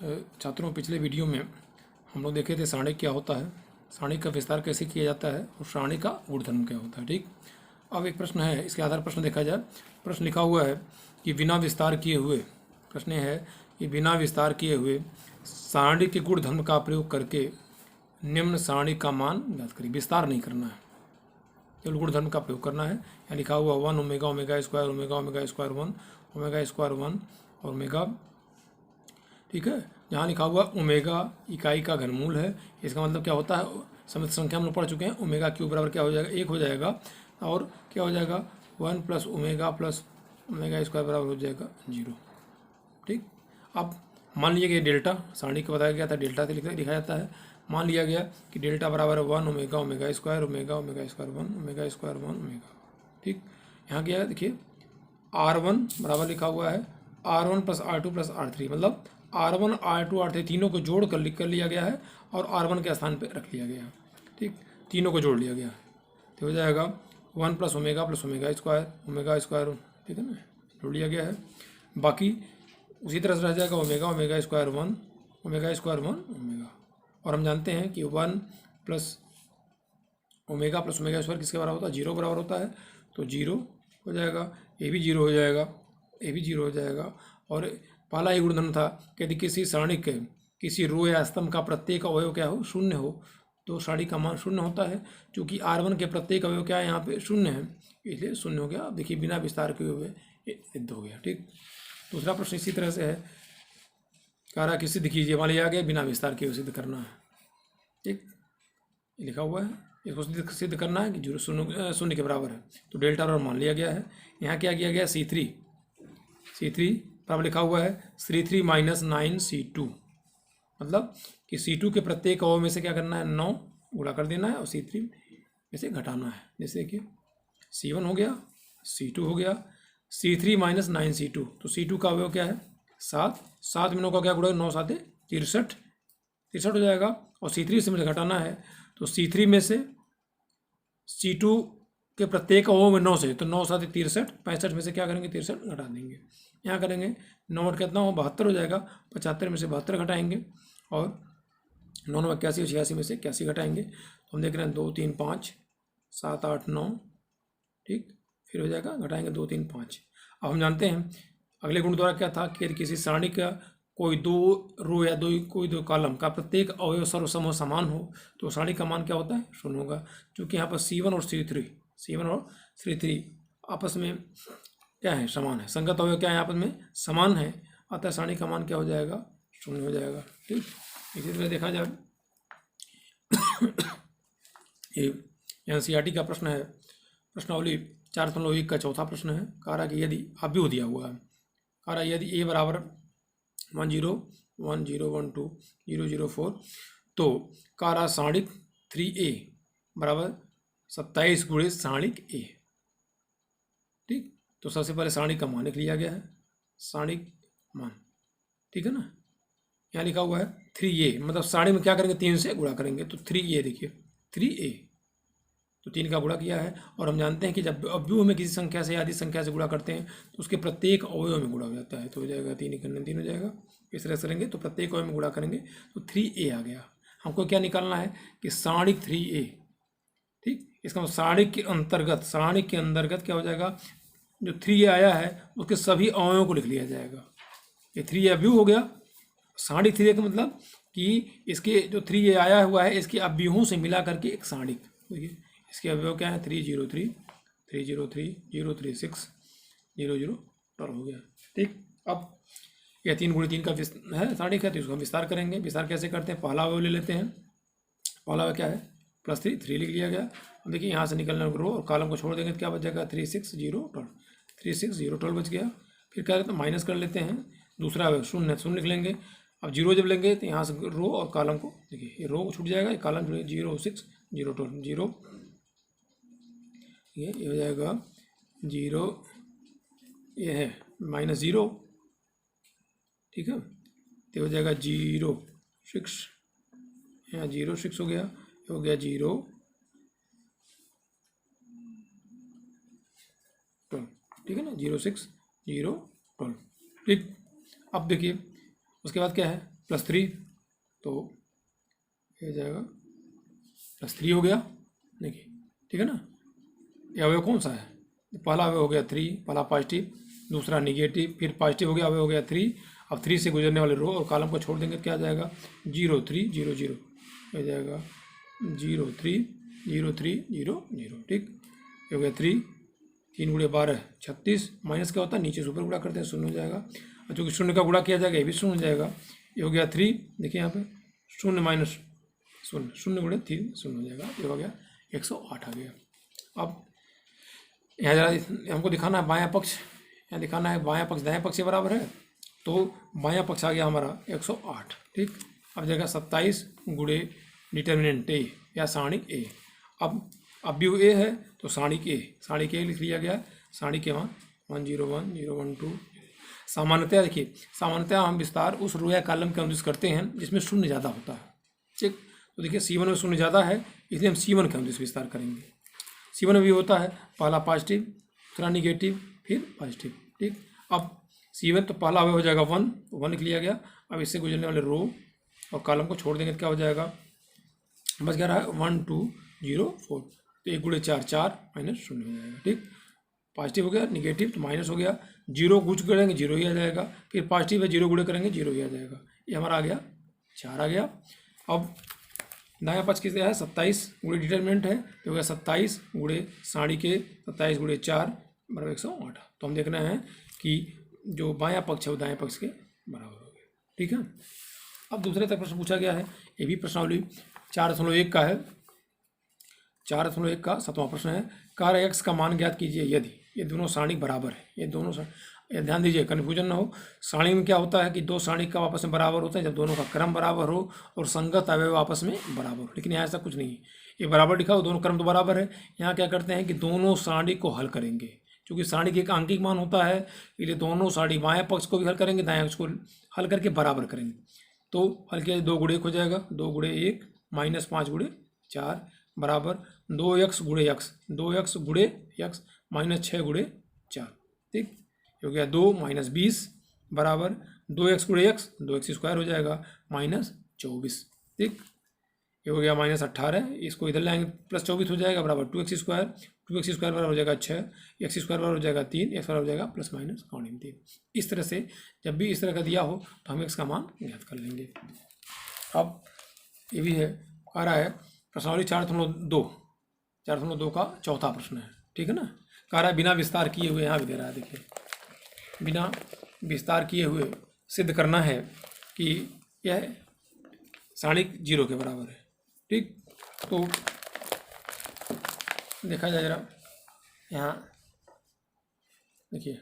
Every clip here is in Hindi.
छात्रों, पिछले वीडियो में हम लोग देखे थे सारणी क्या होता है, सारणी का विस्तार कैसे किया जाता है और सारणी का गुणधर्म क्या होता है। ठीक, अब एक प्रश्न है, इसके आधार प्रश्न देखा जाए। प्रश्न लिखा हुआ है कि बिना विस्तार किए हुए, प्रश्न है कि बिना विस्तार किए हुए सारणी के गुणधर्म का प्रयोग करके निम्न सारणी का मान ज्ञात करिए। विस्तार नहीं करना है, केवल गुणधर्म का प्रयोग करना है। यहाँ लिखा हुआ 1 omega omega square omega omega square 1 omega square 1 omega. ठीक है, जहाँ लिखा हुआ ओमेगा इकाई का घनमूल है, इसका मतलब क्या होता है, समित संख्या हम लोग पढ़ चुके हैं। ओमेगा क्यूब बराबर क्या हो जाएगा, 1 हो जाएगा, और क्या हो जाएगा 1 प्लस ओमेगा स्क्वायर बराबर हो जाएगा 0। ठीक, अब मान लिया गया डेल्टा, सारणी को बताया गया था डेल्टा से लिखा जाता है। मान लिया गया कि डेल्टा बराबर है 1 omega omega square 1 omega square 1 omega. ठीक, यहाँ क्या है देखिए, R1 बराबर लिखा हुआ है R1 plus R2 plus R3, मतलब R1 R2 R3 तीनों को जोड़ कर लिया गया है और R1 के स्थान पे रख लिया गया है। ठीक, तीनों को जोड़ लिया गया तो हो जाएगा 1 प्लस ओमेगा स्क्वायर, ठीक है ना, जोड़ लिया गया है। बाकी उसी तरह से रह जाएगा ओमेगा स्क्वायर 1 ओमेगा, और हम जानते हैं कि 1 प्लस ओमेगा स्क्वायर किसके बराबर होता है, 0 बराबर होता है, तो 0 हो जाएगा, ये भी 0 हो जाएगा, ये भी 0 हो जाएगा। और पहला ही गुणधर्म था कि यदि किसी सारणी के किसी रो या स्तंभ का प्रत्येक अवयव क्या हो, शून्य हो, तो सारणी का मान शून्य होता है। चूँकि R1 के प्रत्येक अवयव क्या है, यहाँ पे शून्य है, इसलिए शून्य हो गया। अब देखिए बिना विस्तार किए हुए ये सिद्ध हो गया। ठीक, दूसरा प्रश्न इसी तरह से है, कह रहा कि सिद्ध कीजिए, मान लिया गया बिना विस्तार किए सिद्ध करना है। ठीक, लिखा हुआ है, इसको सिद्ध करना है कि 0 शून्य के बराबर है, तो डेल्टा और मान लिया गया है। यहाँ क्या किया गया, C3 बराबर लिखा हुआ है C3 माइनस 9 C2, मतलब कि C2 के प्रत्येक अवयव में से क्या करना है, 9 गुणा कर देना है और C3 में से घटाना है। जैसे कि C1 हो गया, C2 हो गया, C3 माइनस 9 C2, तो C2 का अवयव क्या है 7 में 9 का क्या गुणा है, 9 7 63 हो जाएगा, और C3 से मुझे घटाना है, तो C3 में से C2 के प्रत्येक अवयव में 9 से, तो 9 7 63 में से क्या करेंगे 63 घटा देंगे। यहाँ करेंगे 9 8 कितना हो 72 हो जाएगा, 75 में से 72 घटाएंगे, और 9 9 81 86 में से 81 घटाएंगे, तो हम देख रहे हैं 2 3 5 7 8 9। ठीक, फिर हो जाएगा घटाएंगे 2 3 5। अब हम जानते हैं अगले गुण द्वारा क्या था कि यदि किसी सारणी का कोई 2 रो या कोई 2 कॉलम का प्रत्येक अवयव सर्वसम समान हो, तो सारणी का मान क्या होता है, शून्य होगा। क्योंकि यहाँ पर C1 और C3 आपस में क्या है, समान है, संगत अवयव क्या है आपस में समान है, अतः सारणी का मान क्या हो जाएगा, शून्य हो जाएगा। ठीक, इसी तरह देखा जाए ये NCERT का प्रश्न है, प्रश्नावली 4.1 का चौथा प्रश्न है। कह रहा कि यदि अव्यूह दिया हुआ है, कह रहा यदि A बराबर 1 0 1 0 1 2 0 0 4, तो कह रहा सारणिक 3A बराबर 27 गुणे सारणिक A। ठीक, तो सबसे पहले सारणी का मान लिया गया है, सारणिक मान, ठीक है ना। यहाँ लिखा हुआ है 3A, मतलब सारणी में क्या करेंगे 3 से गुणा करेंगे, तो 3A देखिए 3A, तो 3 का गुणा किया है। और हम जानते हैं कि जब अव्यूह में किसी संख्या से आदि संख्या से गुणा करते हैं तो उसके प्रत्येक अवयव में गुणा हो जाता है, तो हो जाएगा 3 × 3 हो जाएगा। इस तरह से करेंगे तो प्रत्येक अवयव में गुणा करेंगे तो 3A आ गया। हमको क्या निकालना है कि सारणिक 3A। ठीक, इसका मतलब सारणी के अंतर्गत क्या हो जाएगा, जो 3A आया है उसके सभी अवयवों को लिख लिया जाएगा। ये 3A अव्यूह हो गया। सारणिक 3A का मतलब कि इसके जो 3A आया हुआ है इसके अव्यूहों से मिला करके एक सारणिक, देखिए इसके अवयव क्या है 303 303 036 00 12 हो गया। ठीक, अब यह 3 × 3 का है सारणिक है, तो इसको हम विस्तार करेंगे। विस्तार कैसे करते हैं, पहला अवयव ले लेते हैं, पहला अवयव क्या है +3 लिख लिया गया। अब देखिए यहाँ से निकलना रो और कॉलम को छोड़ देंगे तो क्या बच जाएगा 3 6 0 12 बच गया। फिर क्या करते हैं माइनस कर लेते हैं, दूसरा अवयव शून्य लिख लेंगे। अब 0 जब लेंगे तो यहाँ से रो और कॉलम को देखिए, ये रो छूट जाएगा, ये कॉलम जुड़ेगा 0 6 0 12 0, ये हो जाएगा 0, ये है -0, ठीक है, तो हो जाएगा 0 6, यहाँ 0 6 हो गया, हो गया 0 12, ठीक है ना, 0 6 0 12। ठीक, अब देखिए उसके बाद क्या है +3, तो ये हो जाएगा +3 हो गया। देखिए ठीक है ना, ये अवयव कौन सा है, पहला अवयव हो गया 3, पहला पॉजिटिव, दूसरा निगेटिव, फिर पॉजिटिव हो गया, अवयव हो गया 3। अब 3 से गुजरने वाले रो और कॉलम को छोड़ देंगे तो क्या आ जाएगा 0 3 0 0 हो जाएगा 0 3 0 3 0 0। ठीक, ये हो गया 3, 3 गुणे 12 36, माइनस क्या होता है नीचे से ऊपर गुणा करते हैं, शून्य हो जाएगा। और चूँकि शून्य का गुणा किया जाएगा ये भी शून्य हो जाएगा। ये हो गया 3, देखिए यहाँ पे शून्य माइनस शून्य, शून्य गुणे 3 शून्य हो जाएगा। ये हो गया 108 आ गया। अब यहाँ जरा हमको दिखाना है बायां पक्ष, यहाँ दिखाना है बायां पक्ष दायां पक्ष के बराबर है, तो बायां पक्ष आ गया हमारा 108। ठीक, अब जगह 27 गुणे डिटर्मिनेंट ए या सारणिक ए। अब भी ए है तो सारणिक ए लिख लिया गया। सारणिक ए 101 012। सामान्यतः देखिए, सामान्यतः हम विस्तार उस रो या कॉलम के अनुदिश करते हैं जिसमें शून्य ज़्यादा होता है। ठीक, तो देखिए C1 में शून्य ज़्यादा है, इसलिए हम C1 के अनुदिश विस्तार करेंगे। C1 में भी होता है पहला पॉजिटिव, दूसरा निगेटिव, फिर पॉजिटिव। ठीक, अब C1 तो पहला अवयव हो जाएगा 1 लिख लिया गया। अब इससे गुजरने वाले रो और कॉलम को छोड़ देंगे तो क्या हो जाएगा, बस क्या रहा है 1 2 0 4, तो 1 गुणे 4 4 माइनस शून्य हो जाएगा। ठीक, पॉजिटिव हो गया, निगेटिव तो माइनस हो गया, 0 गुण करेंगे 0 ही आ जाएगा, फिर पॉजिटिव है 0 गुणे करेंगे 0 ही आ जाएगा। ये हमारा आ गया 4 आ गया। अब दायां पक्ष किसका है 27 गुणे डिटरमिनेंट है, तो हो गया 27 गुणे सारणिक ए, 27 गुणे 4 बराबर 108। तो हम देखना है कि जो बायां पक्ष है वो दाएं पक्ष के बराबर हो गया। ठीक है, अब दूसरे तक प्रश्न पूछा गया है, ये भी प्रश्नावली 4.1 का है। 4.1 का 7वां प्रश्न है, कार्य x का मान ज्ञात कीजिए यदि ये दोनों सारणिक बराबर है। ये दोनों ये ध्यान दीजिए, कन्फ्यूजन ना हो। सारणी में क्या होता है कि दो सारणिक का आपस में बराबर होता है जब दोनों का क्रम बराबर हो और संगत अवयव आपस में बराबर हो, लेकिन यहाँ ऐसा कुछ नहीं है। ये बराबर लिखा हो, दोनों क्रम तो बराबर है। यहाँ क्या करते हैं कि दोनों सारणी को हल करेंगे, क्योंकि सारणी एक आंकिक मान होता है, इसलिए दोनों सारणी बाएं पक्ष को भी हल करेंगे, दाएं पक्ष को हल करके बराबर करेंगे। तो हल किया 2 गुणे 1 हो जाएगा, 2 गुणे 1 माइनस 5 गुणे 4 बराबर 2x गुणे x, 2x गुणे x माइनस 6 गुणे 4। ठीक, हो गया 2 माइनस 20 बराबर 2x गुणे x, 2x स्क्वायर हो जाएगा माइनस 24। ठीक, ये हो गया माइनस 18, इसको इधर लाएंगे प्लस 24 हो जाएगा बराबर 2x स्क्वायर, 2x स्क्वायर बराबर हो जाएगा 6, x स्क्वायर बराबर हो जाएगा 3, x बराबर हो जाएगा प्लस माइनस काउंटिंग 3। इस तरह से जब भी इस तरह का दिया हो तो हम x का मान ज्ञात कर लेंगे। अब ये भी है, आ रहा है प्रश्नावली 4.2 का चौथा प्रश्न है। ठीक है ना, कह रहा है बिना विस्तार किए हुए, यहाँ भी दे रहा है देखिए, बिना विस्तार किए हुए सिद्ध करना है कि यह सारणिक 0 के बराबर है। ठीक, तो देखा जाए जरा, यहाँ देखिए,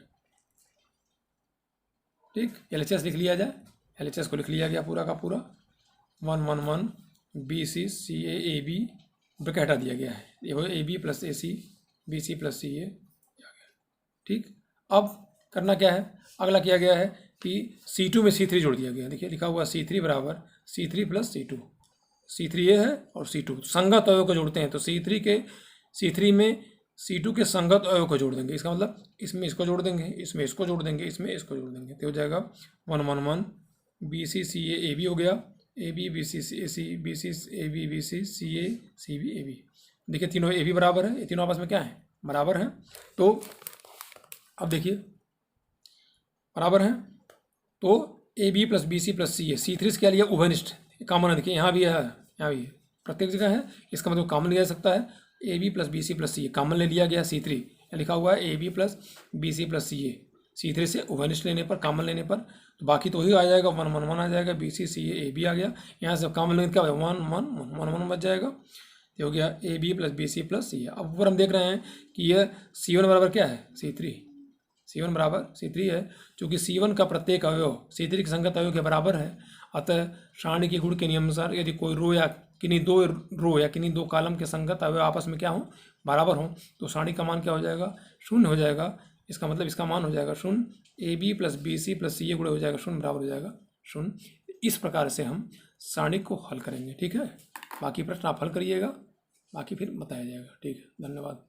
ठीक, LHS लिख लिया जाए। LHS को लिख लिया गया पूरा का पूरा, 1 1 1 BC CA AB ब्रैकेट हटा दिया गया है, ये हो AB plus AC BC plus CA। ठीक, अब करना क्या है, अगला किया गया है कि C2 में C3 जोड़ दिया गया। देखिए लिखा हुआ C3 बराबर C3 प्लस C2, C3 ये है और C2 संगत अवयव को जोड़ते हैं, तो C3 में C2 के संगत अवयव को जोड़ देंगे। इसका मतलब इसमें इसको जोड़ देंगे, इसमें इसको जोड़ देंगे, इसमें इसको जोड़ देंगे, तो हो जाएगा 1 1 1 BC CA AB हो गया, AB BC AC BC AB BC CA CB AB। देखिए तीनों AB बराबर है, ये तीनों आपस में क्या है, बराबर हैं। तो अब देखिए बराबर हैं, तो AB plus BC plus CA, C3 क्या लिया उभयनिष्ठ, कॉमन है। देखिए यहाँ भी है, यहाँ भी है, प्रत्येक जगह है, इसका मतलब कॉमन लिया जा सकता है। AB plus BC plus CA common ले लिया गया, C3 लिखा हुआ है AB plus BC plus CA, C3 से उभयनिष्ठ लेने पर, कॉमन लेने पर, तो बाकी तो वही आ जाएगा, 1 1 1 आ जाएगा, BC CA AB आ गया। यहाँ से कॉमन लेने क्या 1 1 1 1 बच जाएगा, तो हो गया AB plus BC plus CA। अब ऊपर हम देख रहे हैं कि यह C1 बराबर क्या है, C1 बराबर C3 है, क्योंकि C1 का प्रत्येक अवयव C3 के संगत अवयव के बराबर है। अतः सारणी के गुण के नियमानुसार यदि कोई रो या किन्हीं दो कॉलम के संगत अवयव आपस में क्या हो, बराबर हो, तो सारणी का मान क्या हो जाएगा, 0 हो जाएगा। इसका मतलब इसका मान हो जाएगा 0, AB plus BC plus CA गुणे हो जाएगा 0 बराबर हो जाएगा 0। इस प्रकार से हम सारणी को हल करेंगे। ठीक है, बाकी प्रश्न आप हल करिएगा, बाकी फिर बताया जाएगा। ठीक है, धन्यवाद।